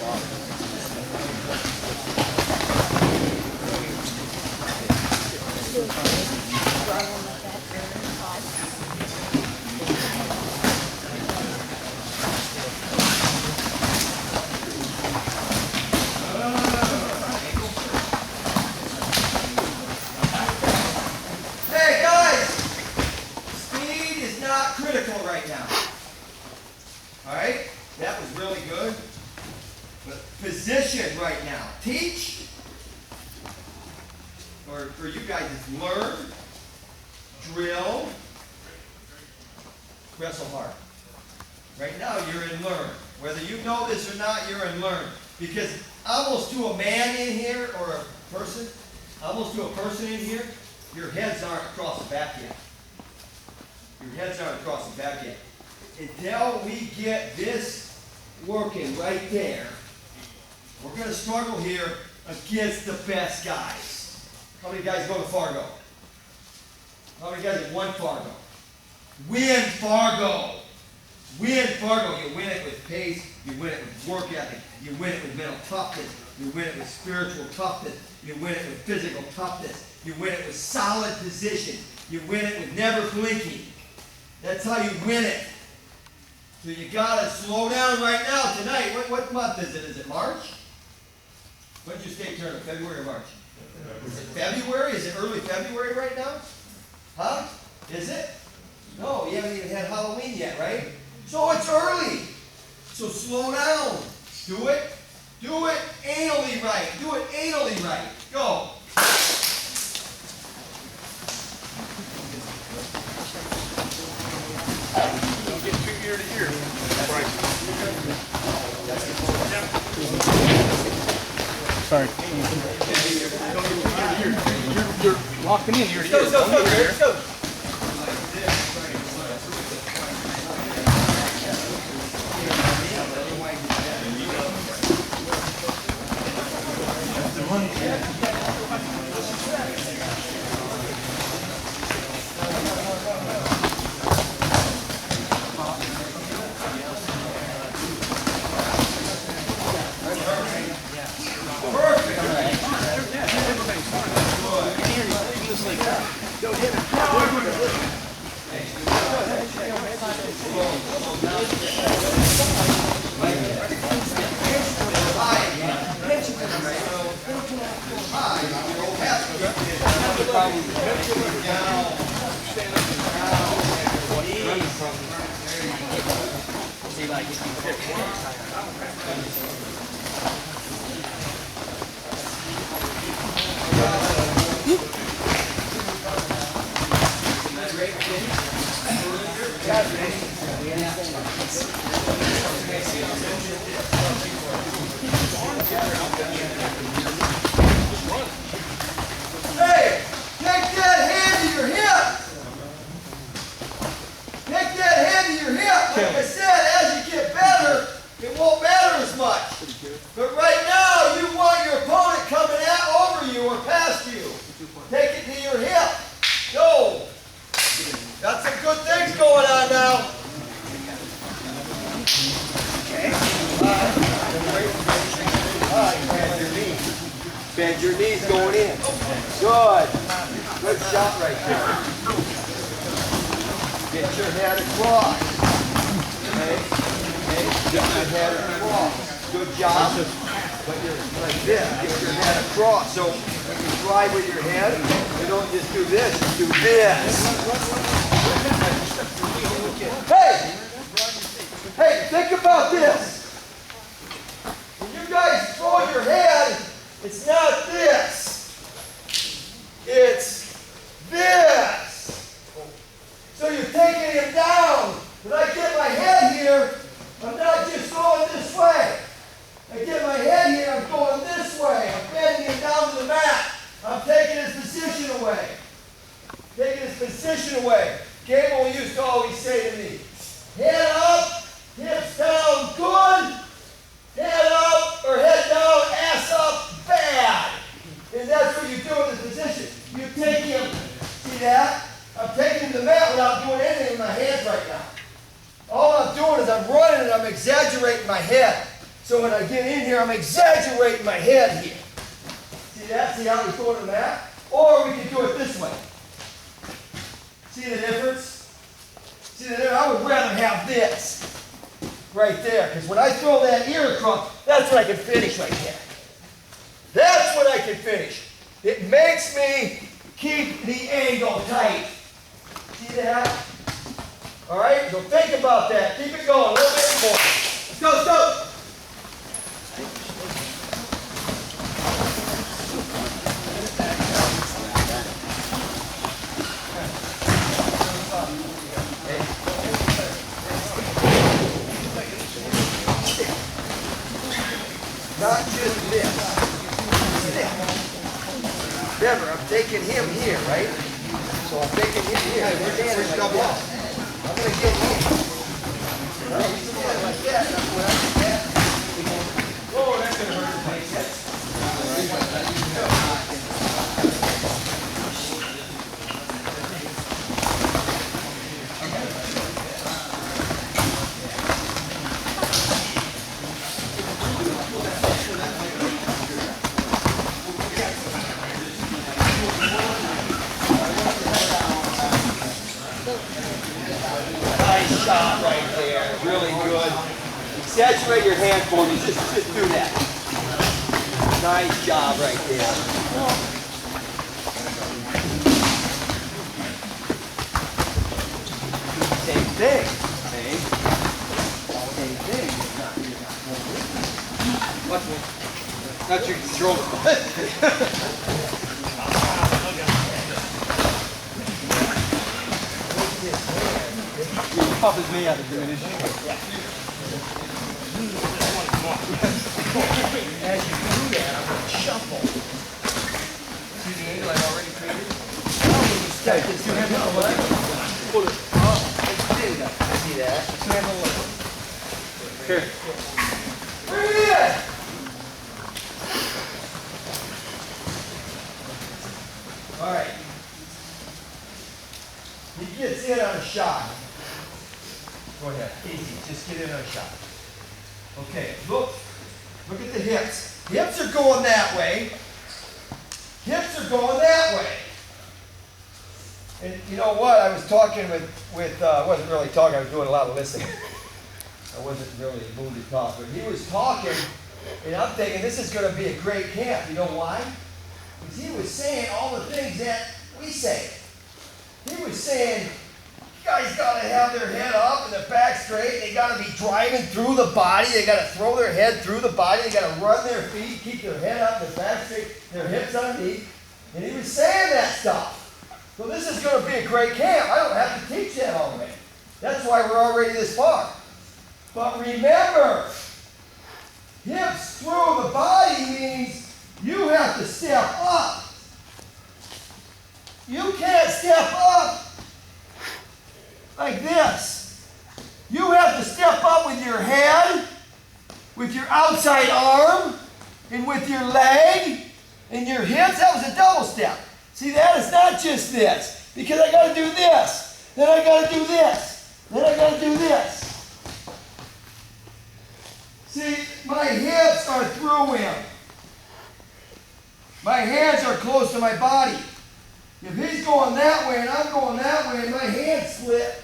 Hey guys, speed is not critical right now. All right, that was really good. But position right now. Teach, or for you guys, is learn, drill, wrestle hard. Right now, you're in learn. Whether you know this or not, you're in learn. Because almost to a man in here, or a person, almost to a person in here, your heads aren't across the back yet. Your heads aren't across the back yet. Until we get this working right there, we're going to struggle here against the best guys. How many guys go to Fargo? How many guys have won Fargo? Win Fargo. Win Fargo. You win it with pace. You win it with work ethic. You win it with mental toughness. You win it with spiritual toughness. You win it with physical toughness. You win it with solid position. You win it with never blinking. That's how you win it. So you got to slow down right now tonight. What month is it? Is it March? When's your state tournament? February or March? Is it February? Is it early February right now? Huh? Is it? No, you haven't even had Halloween yet, right? So it's early. So slow down. Do it. Do it anally right. Do it anally right. Go. Don't get too ear to ear. Right. Sorry. Don't get too ear to ear. You're locking in ear to ear. Let's go. Hey, take that hand to your hip. Take that hand to your hip. Like I said, as you get better, it won't matter as much. But right now, you want your opponent coming over you or past you. Take it to your hip. Go. Got some good things going on now. Okay. Bend your knees. Bend your knees going in. Good. Good shot right there. Get your head across. Okay. Get your head across. Good job. But you're like this. Get your head across. So when you drive with your head, you don't just do this. You do this. Hey! Hey, think about this. When you guys throw your head, it's not this. It's this. So you're taking him down. When I get my head here, I'm not just going this way. I get my head here, I'm going this way. I'm bending him down to the mat. I'm taking his position away. Taking his position away. Gable used to always say to me, head up, hips down, good. Head up or head down, ass up, bad. And that's what you do in this position. You take him, see that? I'm taking him to the mat without doing anything with my hands right now. All I'm doing is I'm running and I'm exaggerating my head. So when I get in here, I'm exaggerating my head here. See that? See how we throw it in that? Or we can do it this way. See the difference? See the difference? I would rather have this right there, because when I throw that ear across, that's what I can finish right there. That's what I can finish. It makes me keep the angle tight. See that? All right, so think about that. Keep it going a little bit more. Let's go, let's go. Not just this. Remember, I'm taking him here, right? So I'm taking him here. We're standing like that. I'm going to get him. Right? He's standing like that. That's what I'm at. Whoa, that's going to hurt my hips. Nice shot right there. Really good. Exaggerate your hand for me. Just do that. Nice job right there. Same thing. Same thing. Watch me. That's your control. Pop his knee out of the finish. As you do that, I'm going to shuffle. See the angle I already created? Okay, just two hands on the leg. Pull it. I see that. Two hands on the leg. Here. Bring it in! All right. He gets in on a shot. Go ahead, easy, just get in on a shot. Okay, look at the hips. Hips are going that way. Hips are going that way. And you know what, I was talking with I wasn't really talking, I was doing a lot of listening. I wasn't really in the mood to talk, but he was talking, and I'm thinking this is going to be a great camp. You know why? Because he was saying all the things that we say. He was saying, guys got to have their head up and their back straight. They got to be driving through the body. They got to throw their head through the body. They got to run their feet, keep their head up, their back straight, their hips underneath. And he was saying that stuff. So this is going to be a great camp. I don't have to teach that already. That's why we're already this far. But remember, hips through the body means you have to step up. You can't step up like this. You have to step up with your head, with your outside arm, and with your leg, and your hips. That was a double step. See that? It's not just this. Because I got to do this. Then I got to do this. Then I got to do this. See, my hips are through him. My hands are close to my body. If he's going that way and I'm going that way and my hands split,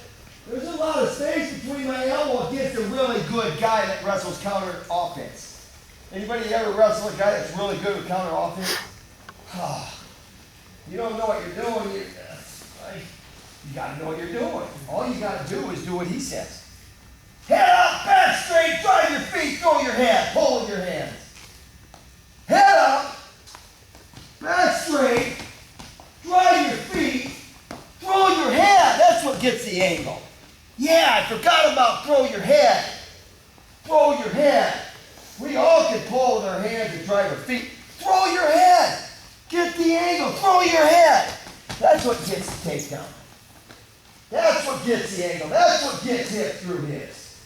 there's a lot of space between my elbow against a really good guy that wrestles counter offense. Anybody ever wrestle a guy that's really good with counter offense? You don't know what you're doing. You got to know what you're doing. All you got to do is do what he says. Head up, back straight, drive your feet, throw your head, pull with your hands. Head up, back straight, drive your feet, throw your head. That's what gets the angle. Yeah, I forgot about throw your head. Throw your head. We all can pull with our hands and drive our feet. Throw your head. Get the angle. Throw your head. That's what gets the takedown. That's what gets the angle. That's what gets hit through his.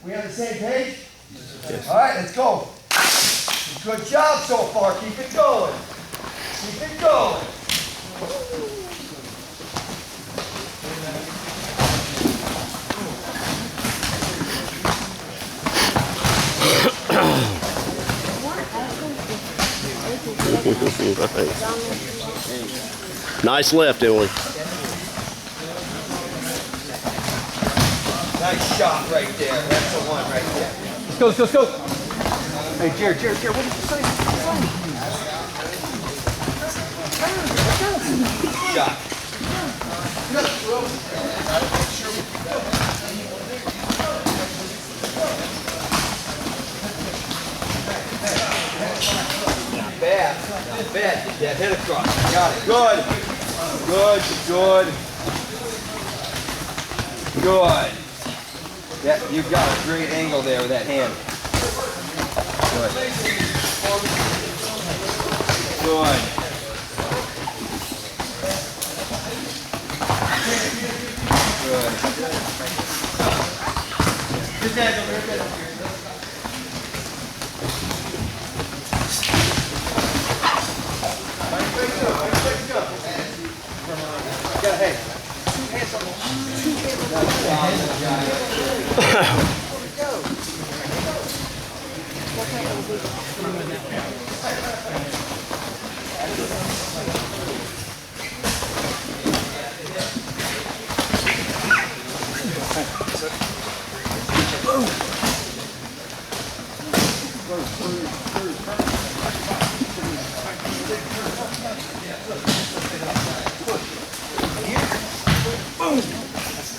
We on the same page? Yes. All right, let's go. Good job so far. Keep it going. Keep it going. Nice left, Emily. Nice shot right there. That's the one right there. Let's go, let's go, let's go. Hey, Jared, what did you say? Shot. Not bad. Not bad. That hit across. Got it. Good. Good. Good. Good. Yeah, you got a great angle there with that hand. Good. Good. Good. Good dad over here. Hey.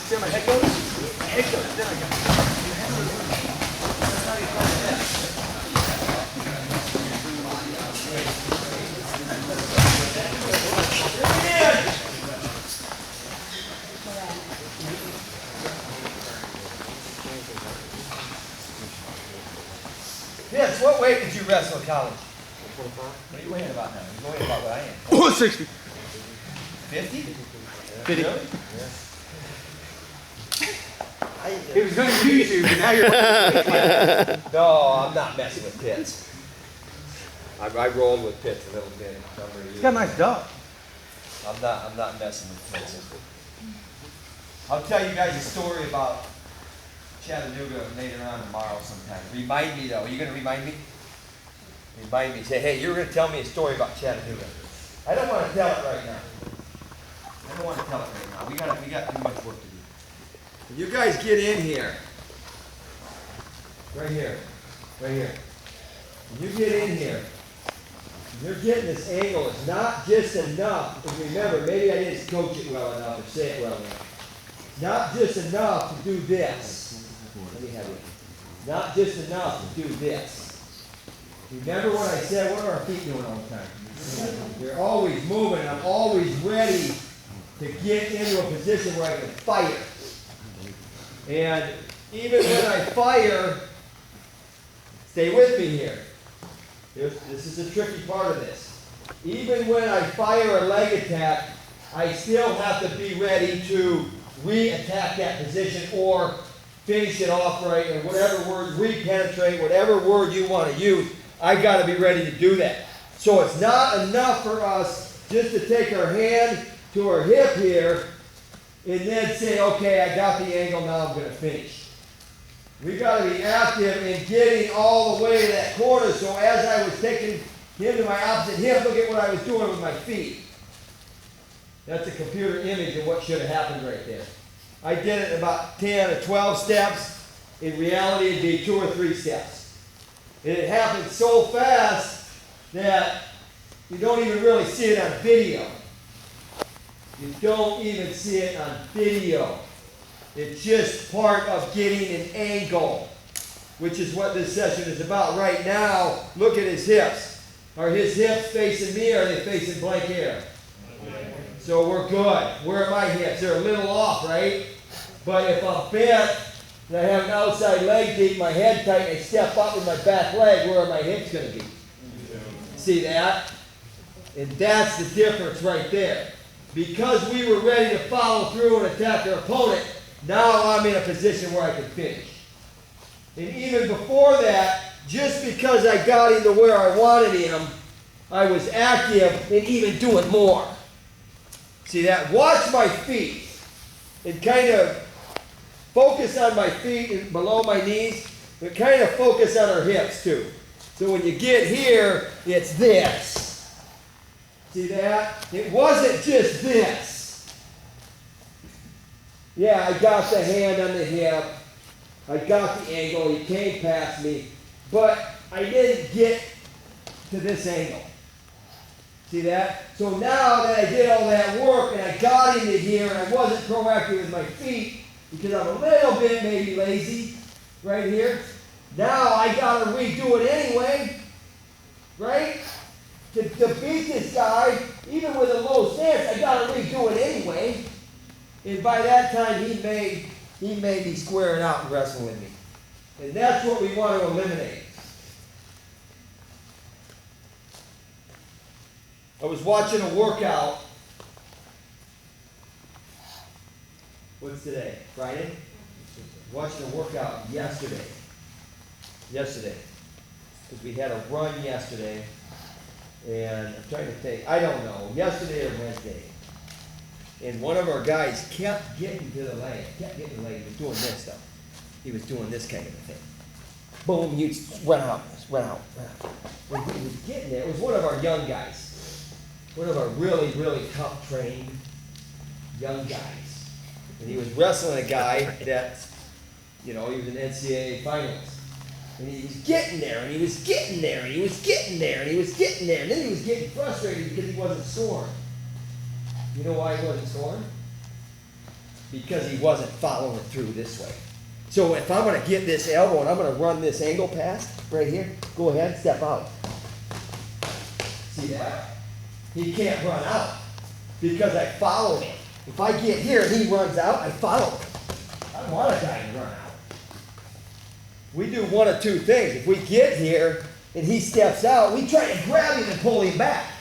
See where my head goes? Head goes. There I go. Vince, what weight did you wrestle in college? 125. What are you weighing about now? You're weighing about what I am. 160. 50? 50. Really? He was going to use you, but now you're. No, I'm not messing with pits. I rolled with pits a little bit. He's got a nice dog. I'm not messing with pits. I'll tell you guys a story about Chattanooga later on tomorrow sometime. Remind me though. Are you going to remind me? Remind me. Say, hey, you're going to tell me a story about Chattanooga. I don't want to tell it right now. I don't want to tell it right now. We got too much work to do. You guys get in here. Right here. Right here. When you get in here, you're getting this angle. It's not just enough. And remember, maybe I didn't coach it well enough or say it well enough. It's not just enough to do this. Let me have it. Not just enough to do this. Remember what I said? What are our feet doing all the time? They're always moving. I'm always ready to get into a position where I can fire. And even when I fire, stay with me here. This is the tricky part of this. Even when I fire a leg attack, I still have to be ready to re-attack that position or finish it off right, or whatever word, re-penetrate, whatever word you want to use, I got to be ready to do that. So it's not enough for us just to take our hand to our hip here and then say, okay, I got the angle, now I'm going to finish. We got to be active in getting all the way to that corner, so as I was taking him to my opposite hip, look at what I was doing with my feet. That's a computer image of what should have happened right there. I did it in about 10 or 12 steps. In reality, it'd be 2 or 3 steps. And it happened so fast that you don't even really see it on video. You don't even see it on video. It's just part of getting an angle, which is what this session is about. Right now, look at his hips. Are his hips facing me or are they facing blank air? So we're good. Where are my hips? They're a little off, right? But if I'm bent and I have an outside leg deep, my head tight, and I step up with my back leg, where are my hips going to be? See that? And that's the difference right there. Because we were ready to follow through and attack our opponent, now I'm in a position where I can finish. And even before that, just because I got into where I wanted him, I was active and even doing more. See that? Watch my feet and kind of focus on my feet and below my knees, but kind of focus on our hips too. So when you get here, it's this. See that? It wasn't just this. Yeah, I got the hand on the hip. I got the angle. He came past me. But I didn't get to this angle. See that? So now that I did all that work and I got into here and I wasn't proactive with my feet because I'm a little bit maybe lazy right here, now I got to redo it anyway, right? To beat this guy, even with a low stance, I got to redo it anyway. And by that time, he made me square it out and wrestle with me. And that's what we want to eliminate. I was watching a workout. What's today? Friday? Watching a workout yesterday. Because we had a run yesterday. And I'm trying to think. I don't know. Yesterday or Wednesday. And one of our guys kept getting to the leg. He was doing this stuff. He was doing this kind of a thing. Boom, you run out. When he was getting there, it was one of our young guys. One of our really, really tough trained young guys. And he was wrestling a guy that, he was an NCAA finalist. And he was getting there, and he was getting there, and he was getting there, and he was getting there. And then he was getting frustrated because he wasn't scoring. You know why he wasn't scoring? Because he wasn't following through this way. So if I'm going to get this elbow and I'm going to run this angle pass right here, go ahead, step out. See that? He can't run out because I follow him. If I get here and he runs out, I follow him. I don't want a guy to run out. We do one of two things. If we get here and he steps out, we try to grab him and pull him back.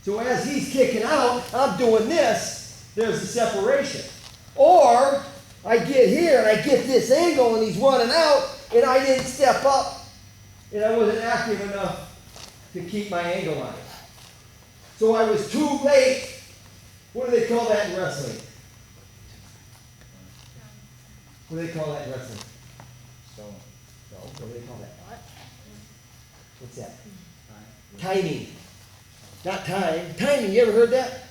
So as he's kicking out, I'm doing this, there's a separation. Or I get here and I get this angle and he's running out and I didn't step up and I wasn't active enough to keep my angle on it. So I was too late. What do they call that in wrestling? What do they call that in wrestling? Stone. No, what do they call that? What's that? Timing. Not time. Timing, you ever heard that?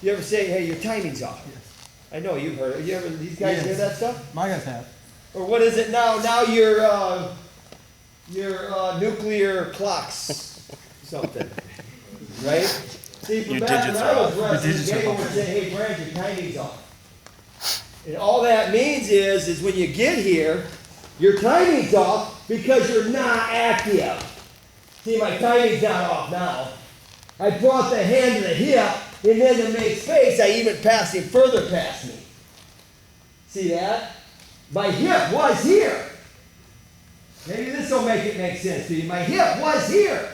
You ever say, hey, your timing's off? Yes. I know you've heard it. You ever, these guys hear that stuff? My guys have. Or what is it now? Now your nuclear clocks something. Right? See, from Your back digits when I are was off. wrestling, they would say, hey, Brad, your timing's off. And all that means is when you get here, your timing's off because you're not active. See, my timing's not off now. I brought the hand to the hip, and then to make space, I even passed him further past me. See that? My hip was here. Maybe this will make it make sense to you. My hip was here.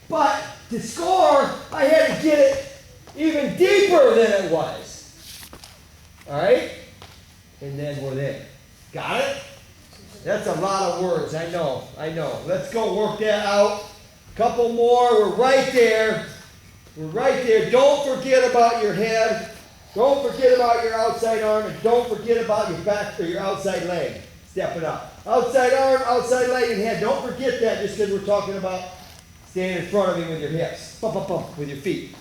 But to score, I had to get it even deeper than it was. All right? And then we're there. Got it? That's a lot of words. I know. Let's go work that out. Couple more. We're right there. Don't forget about your head. Don't forget about your outside arm. And don't forget about your back or your outside leg. Step it up. Outside arm, outside leg, and head. Don't forget that just because we're talking about standing in front of him with your hips. Bump, bump, bump with your feet.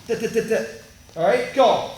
All right, go.